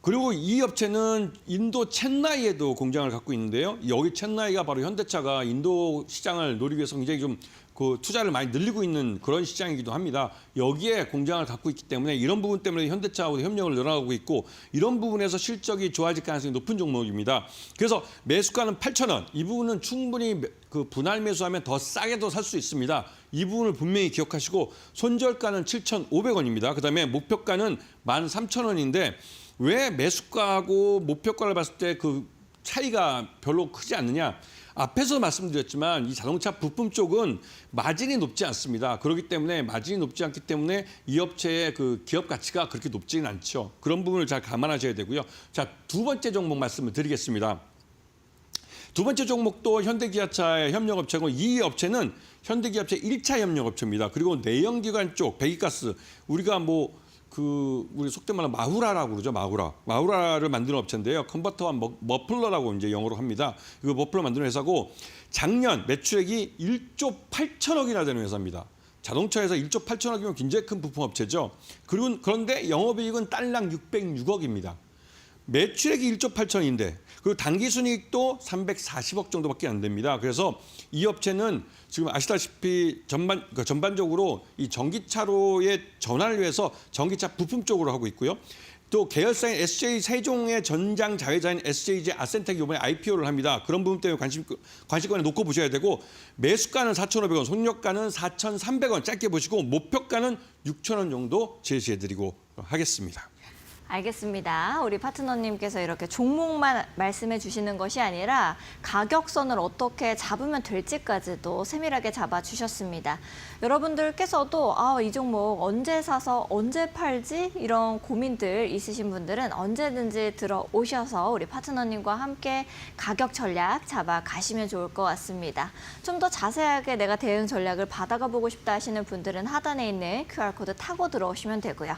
그리고 이 업체는 인도 첸나이에도 공장을 갖고 있는데요. 여기 첸나이가 바로 현대차가 인도 시장을 노리기 위해서 굉장히 좀 그 투자를 많이 늘리고 있는 그런 시장이기도 합니다. 여기에 공장을 갖고 있기 때문에 이런 부분 때문에 현대차하고 협력을 늘어나고 있고 이런 부분에서 실적이 좋아질 가능성이 높은 종목입니다. 그래서 매수가는 8,000원. 이 부분은 충분히 그 분할 매수하면 더 싸게도 살 수 있습니다. 이 부분을 분명히 기억하시고 손절가는 7,500원입니다. 그다음에 목표가는 13,000원인데 왜 매수가하고 목표가를 봤을 때 그 차이가 별로 크지 않느냐? 앞에서 말씀드렸지만 이 자동차 부품 쪽은 마진이 높지 않습니다. 그렇기 때문에 마진이 높지 않기 때문에 이 업체의 그 기업 가치가 그렇게 높지는 않죠. 그런 부분을 잘 감안하셔야 되고요. 자, 두 번째 종목 말씀을 드리겠습니다. 두 번째 종목도 현대기아차의 협력업체고 이 업체는 현대기아차 1차 협력업체입니다. 그리고 내연기관 쪽 배기가스 우리가 우리 속된 말로 마후라라고 그러죠. 마후라를 만드는 업체인데요. 컨버터와 머플러라고 이제 영어로 합니다. 이거 머플러 만드는 회사고 작년 매출액이 1조 8천억이나 되는 회사입니다. 자동차에서 1조 8천억이면 굉장히 큰 부품업체죠. 그런데 영업이익은 달랑 606억입니다. 매출액이 1조 8천인데 그리고 당기순이익도 340억 정도밖에 안 됩니다. 그래서 이 업체는 지금 아시다시피 전반적으로 이 전기차로의 전환을 위해서 전기차 부품 쪽으로 하고 있고요. 또 계열사인 SJ 세종의 전장 자회사인 SJG 아센텍이 이번에 IPO를 합니다. 그런 부분 때문에 관심권에 놓고 보셔야 되고 매수가는 4,500원, 손익가는 4,300원 짧게 보시고 목표가는 6,000원 정도 제시해드리고 하겠습니다. 알겠습니다. 우리 파트너님께서 이렇게 종목만 말씀해 주시는 것이 아니라 가격선을 어떻게 잡으면 될지까지도 세밀하게 잡아주셨습니다. 여러분들께서도 이 종목 언제 사서 언제 팔지? 이런 고민들 있으신 분들은 언제든지 들어오셔서 우리 파트너님과 함께 가격 전략 잡아가시면 좋을 것 같습니다. 좀 더 자세하게 내가 대응 전략을 받아가 보고 싶다 하시는 분들은 하단에 있는 QR코드 타고 들어오시면 되고요.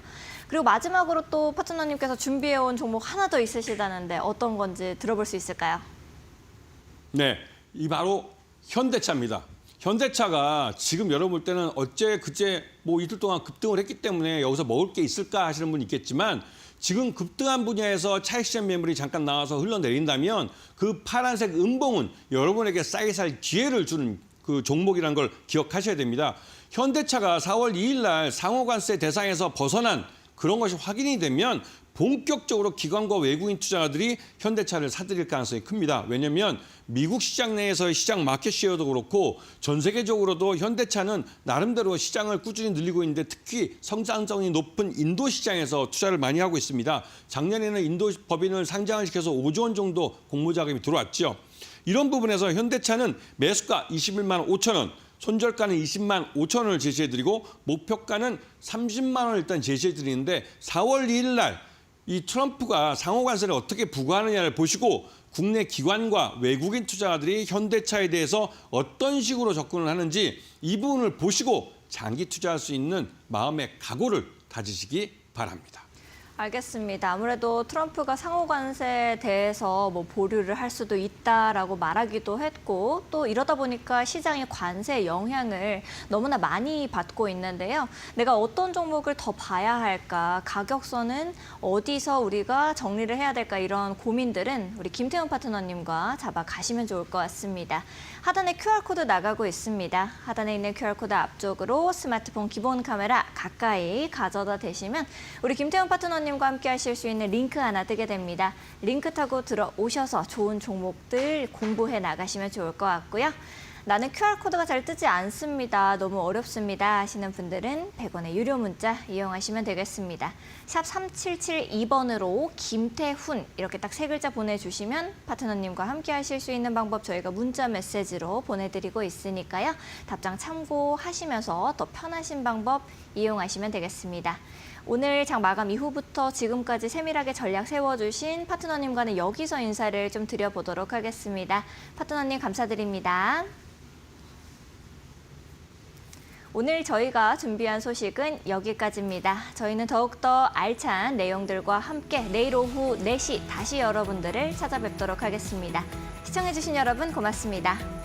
그리고 마지막으로 또 파트너님께서 준비해온 종목 하나 더 있으시다는데 어떤 건지 들어볼 수 있을까요? 네, 이 바로 현대차입니다. 현대차가 지금 여러분 볼 때는 어째 그제 뭐 이틀 동안 급등을 했기 때문에 여기서 먹을 게 있을까 하시는 분이 있겠지만 지금 급등한 분야에서 차익실현 매물이 잠깐 나와서 흘러내린다면 그 파란색 음봉은 여러분에게 싸게 살 기회를 주는 그 종목이라는 걸 기억하셔야 됩니다. 현대차가 4월 2일 날 상호관세 대상에서 벗어난 그런 것이 확인이 되면 본격적으로 기관과 외국인 투자자들이 현대차를 사들일 가능성이 큽니다. 왜냐하면 미국 시장 내에서의 시장 마켓 쉐어도 그렇고 전 세계적으로도 현대차는 나름대로 시장을 꾸준히 늘리고 있는데 특히 성장성이 높은 인도 시장에서 투자를 많이 하고 있습니다. 작년에는 인도 법인을 상장을 시켜서 5조 원 정도 공모자금이 들어왔죠. 이런 부분에서 현대차는 매수가 21만 5천 원, 손절가는 20만 5천 원을 제시해드리고 목표가는 30만 원을 일단 제시해드리는데 4월 2일 날 이 트럼프가 상호관세를 어떻게 부과하느냐를 보시고 국내 기관과 외국인 투자자들이 현대차에 대해서 어떤 식으로 접근을 하는지 이 부분을 보시고 장기 투자할 수 있는 마음의 각오를 다지시기 바랍니다. 알겠습니다. 아무래도 트럼프가 상호관세에 대해서 뭐 보류를 할 수도 있다라고 말하기도 했고 또 이러다 보니까 시장의 관세 영향을 너무나 많이 받고 있는데요. 내가 어떤 종목을 더 봐야 할까? 가격선은 어디서 우리가 정리를 해야 될까? 이런 고민들은 우리 김태훈 파트너님과 잡아가시면 좋을 것 같습니다. 하단에 QR코드 나가고 있습니다. 하단에 있는 QR코드 앞쪽으로 스마트폰 기본 카메라 가까이 가져다 대시면 우리 김태훈 파트너님과 함께 하실 수 있는 링크 하나 뜨게 됩니다. 링크 타고 들어오셔서 좋은 종목들 공부해 나가시면 좋을 것 같고요. 나는 QR코드가 잘 뜨지 않습니다. 너무 어렵습니다 하시는 분들은 100원의 유료 문자 이용하시면 되겠습니다. 샵 3772번으로 김태훈 이렇게 딱 3글자 보내주시면 파트너님과 함께 하실 수 있는 방법 저희가 문자 메시지로 보내드리고 있으니까요. 답장 참고하시면서 더 편하신 방법 이용하시면 되겠습니다. 오늘 장 마감 이후부터 지금까지 세밀하게 전략 세워주신 파트너님과는 여기서 인사를 좀 드려보도록 하겠습니다. 파트너님 감사드립니다. 오늘 저희가 준비한 소식은 여기까지입니다. 저희는 더욱더 알찬 내용들과 함께 내일 오후 4시 다시 여러분들을 찾아뵙도록 하겠습니다. 시청해주신 여러분 고맙습니다.